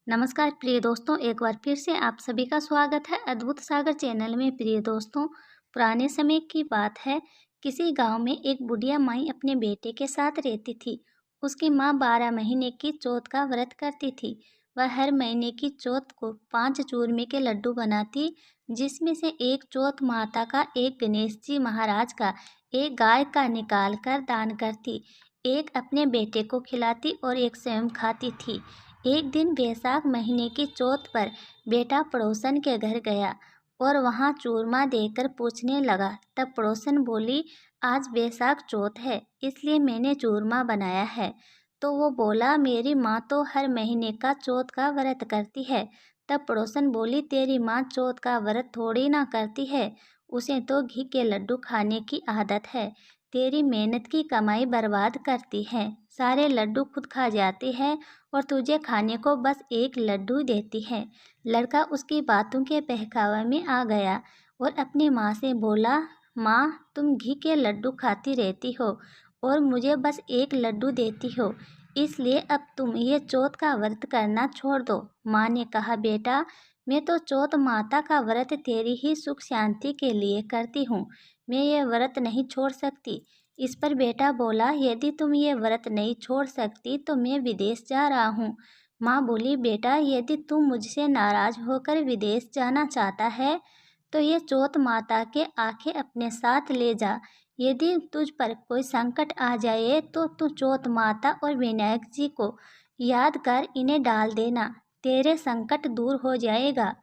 नमस्कार प्रिय दोस्तों, एक बार फिर से आप सभी का स्वागत है अद्भुत सागर चैनल में। प्रिय दोस्तों, पुराने समय की बात है। किसी गांव में एक बुढ़िया माई अपने बेटे के साथ रहती थी। उसकी माँ 12 महीने की चौथ का व्रत करती थी। वह हर महीने की चौथ को 5 चूरमे के लड्डू बनाती, जिसमें से एक चौथ माता का, एक गणेश जी महाराज का, एक गाय का निकाल कर दान करती, एक अपने बेटे को खिलाती और एक स्वयं खाती थी। एक दिन बैसाख महीने की चौथ पर बेटा पड़ोसन के घर गया और वहां चूरमा देकर पूछने लगा। तब पड़ोसन बोली, आज बैसाख चौथ है, इसलिए मैंने चूरमा बनाया है। तो वो बोला, मेरी माँ तो हर महीने का चौथ का व्रत करती है। तब पड़ोसन बोली, तेरी माँ चौथ का व्रत थोड़ी ना करती है, उसे तो घी के लड्डू खाने की आदत है। तेरी मेहनत की कमाई बर्बाद करती है, सारे लड्डू खुद खा जाती है और तुझे खाने को बस एक लड्डू देती है। लड़का उसकी बातों के बहकावे में आ गया और अपनी माँ से बोला, माँ, तुम घी के लड्डू खाती रहती हो और मुझे बस एक लड्डू देती हो, इसलिए अब तुम ये चौथ का व्रत करना छोड़ दो। माँ ने कहा, बेटा, मैं तो चौथ माता का व्रत तेरी ही सुख शांति के लिए करती हूँ, मैं ये व्रत नहीं छोड़ सकती। इस पर बेटा बोला, यदि तुम ये व्रत नहीं छोड़ सकती तो मैं विदेश जा रहा हूँ। माँ बोली, बेटा, यदि तुम मुझसे नाराज होकर विदेश जाना चाहता है तो ये चौथ माता के आंखें अपने साथ ले जा। यदि तुझ पर कोई संकट आ जाए तो तू चौथ माता और विनायक जी को याद कर इन्हें डाल देना, तेरे संकट दूर हो जाएगा।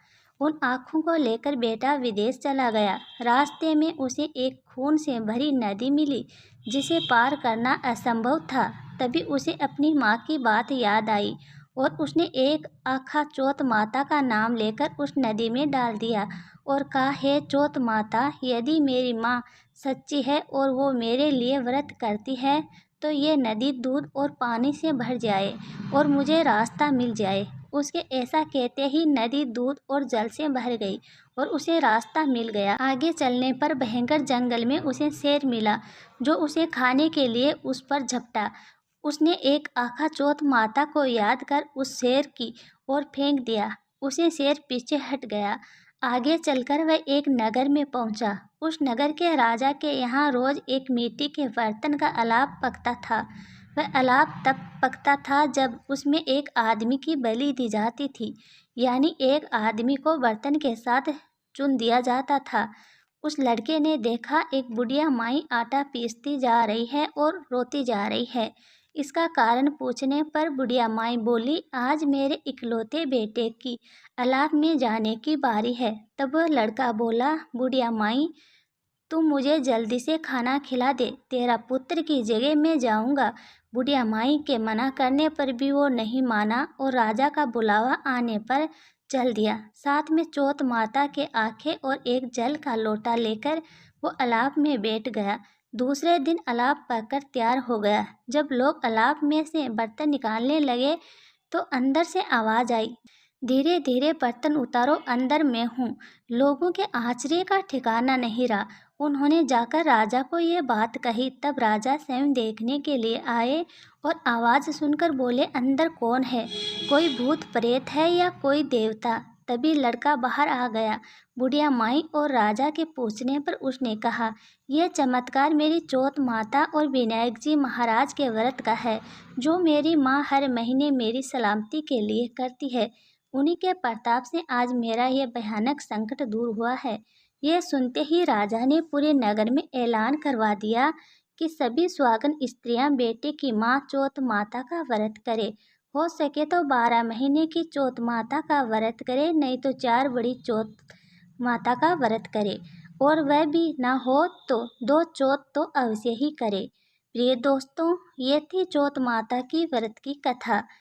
उन आँखों को लेकर बेटा विदेश चला गया। रास्ते में उसे एक खून से भरी नदी मिली, जिसे पार करना असंभव था। तभी उसे अपनी माँ की बात याद आई और उसने एक आखा चौथ माता का नाम लेकर उस नदी में डाल दिया और कहा, हे चौथ माता, यदि मेरी माँ सच्ची है और वो मेरे लिए व्रत करती है तो ये नदी दूध और पानी से भर जाए और मुझे रास्ता मिल जाए। उसके ऐसा कहते ही नदी दूध और जल से भर गई और उसे रास्ता मिल गया। आगे चलने पर भयंकर जंगल में उसे शेर मिला, जो उसे खाने के लिए उस पर झपटा। उसने एक आखा चौथ माता को याद कर उस शेर की ओर फेंक दिया। उसे शेर पीछे हट गया। आगे चलकर वह एक नगर में पहुंचा। उस नगर के राजा के यहाँ रोज एक मिट्टी के बर्तन का अलाव पकता था। वह अलाव तब पकता था जब उसमें एक आदमी की बलि दी जाती थी, यानी एक आदमी को बर्तन के साथ चुन दिया जाता था। उस लड़के ने देखा, एक बुढ़िया माई आटा पीसती जा रही है और रोती जा रही है। इसका कारण पूछने पर बुढ़िया माई बोली, आज मेरे इकलौते बेटे की अलाव में जाने की बारी है। तब वह लड़का बोला, बुढ़िया माई, तुम मुझे जल्दी से खाना खिला दे, तेरा पुत्र की जगह मैं जाऊंगा। बुढ़िया माई के मना करने पर भी वो नहीं माना और राजा का बुलावा आने पर चल दिया। साथ में चौथ माता के आंखें और एक जल का लोटा लेकर वो अलाव में बैठ गया। दूसरे दिन अलाव पककर तैयार हो गया। जब लोग अलाव में से बर्तन निकालने लगे तो अंदर से आवाज आई, धीरे धीरे बर्तन उतारो, अंदर मैं हूँ। लोगों के आश्चर्य का ठिकाना नहीं रहा। उन्होंने जाकर राजा को ये बात कही। तब राजा स्वयं देखने के लिए आए और आवाज़ सुनकर बोले, अंदर कौन है? कोई भूत प्रेत है या कोई देवता? तभी लड़का बाहर आ गया। बुढ़िया माई और राजा के पूछने पर उसने कहा, यह चमत्कार मेरी चौथ माता और विनायक जी महाराज के व्रत का है, जो मेरी माँ हर महीने मेरी सलामती के लिए करती है। उन्हीं के प्रताप से आज मेरा यह भयानक संकट दूर हुआ है। यह सुनते ही राजा ने पूरे नगर में ऐलान करवा दिया कि सभी सुहागन स्त्रियां बेटे की माँ चौथ माता का व्रत करे। हो सके तो 12 महीने की चौथ माता का व्रत करे, नहीं तो 4 बड़ी चौथ माता का व्रत करे, और वह भी ना हो तो 2 चौथ तो अवश्य ही करे। प्रिय दोस्तों, ये थी चौथ माता की व्रत की कथा।